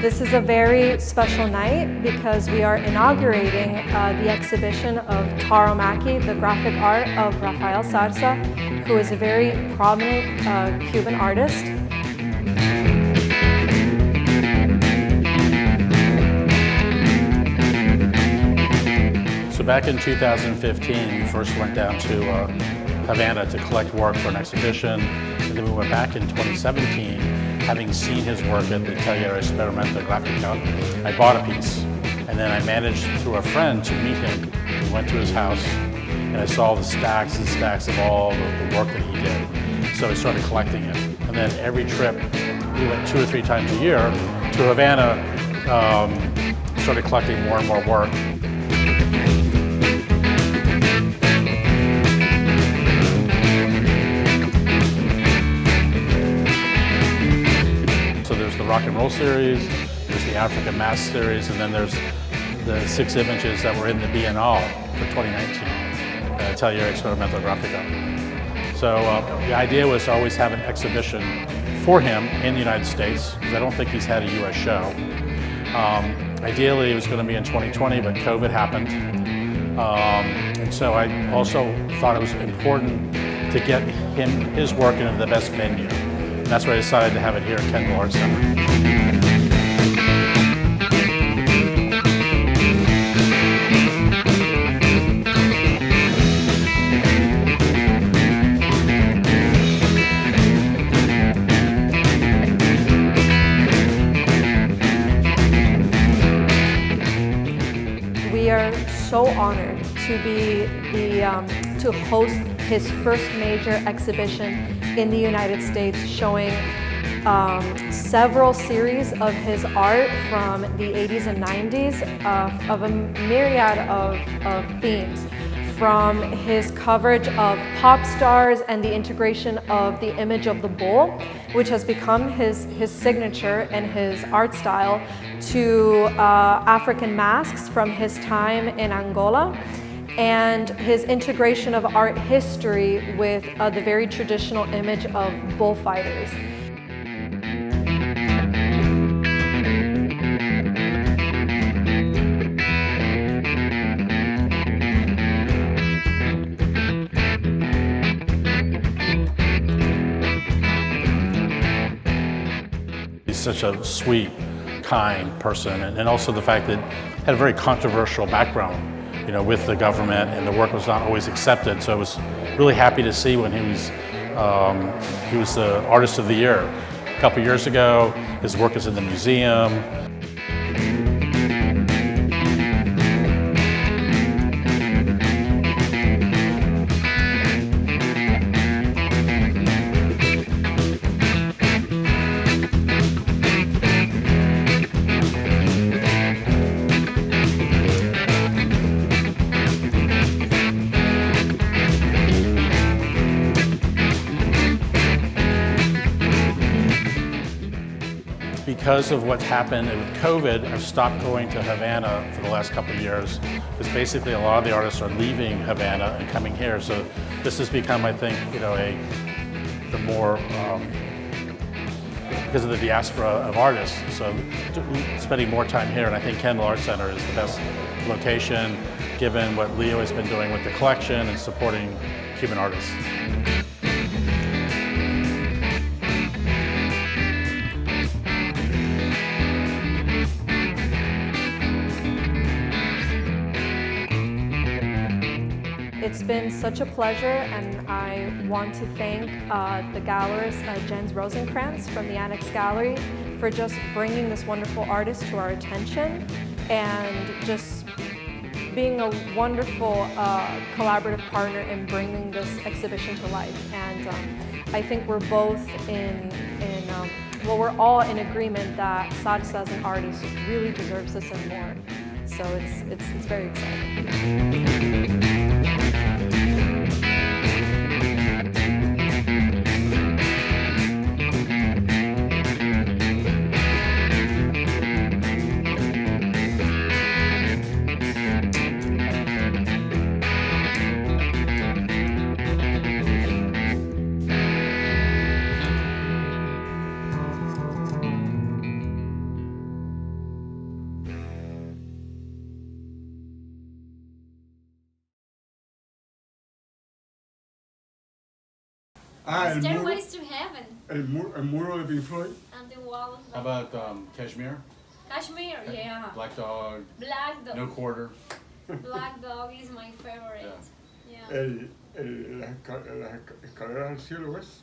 This is a very special night because we are inaugurating the exhibition of TAUROMACHY, the graphic art of Rafael Zarza, who is a very prominent Cuban artist. So back in 2015, we first went down to Havana to collect work for an exhibition, and then we went back in 2017, having seen his work at the Taller Experimental Grafica. I bought a piece, and then I managed through a friend to meet him. We went to his house, and I saw the stacks and stacks of all the work that he did. So I started collecting it. And then every trip, we went 2 or 3 times a year to Havana, started collecting more and more work. Rock and Roll series, there's the African Mask series, and then there's the 6 images that were in the Biennale for 2019, Taller Experimental Grafica. So the idea was to always have an exhibition for him in the United States, because I don't think he's had a US show. Ideally it was going to be in 2020, but COVID happened. And so I also thought it was important to get his work into the best venue. That's why I decided to have it here at Kendall Art Center. We are so honored to be to host his first major exhibition in the United States, showing several series of his art from the 80s and 90s of a myriad of themes, from his coverage of pop stars and the integration of the image of the bull, which has become his signature and his art style, to African masks from his time in Angola, and his integration of art history with the very traditional image of bullfighters. He's such a sweet, kind person, and also the fact that he had a very controversial background, you know, with the government, and the work was not always accepted. So I was really happy to see when he was the Artist of the Year. A couple years ago, his work is in the museum. Because of what's happened with COVID, I've stopped going to Havana for the last couple of years, because basically a lot of the artists are leaving Havana and coming here. So this has become, I think, you know, the more, because of the diaspora of artists, so spending more time here, and I think Kendall Art Center is the best location, given what Leo has been doing with the collection and supporting Cuban artists. It's been such a pleasure, and I want to thank the gallerist, Jens Rosenkrantz from the Annex Gallery, for just bringing this wonderful artist to our attention, and just being a wonderful collaborative partner in bringing this exhibition to life. And I think we're both well, we're all in agreement that Zarza as an artist really deserves this and more. So it's very exciting. Stairways to Heaven. El muro de Pink Floyd. And the wall of How about Kashmir? Kashmir, yeah. Black Dog. Black Dog. No Quarter. Black Dog is my favorite. Yeah. Las escaleras al cielo, ¿ves?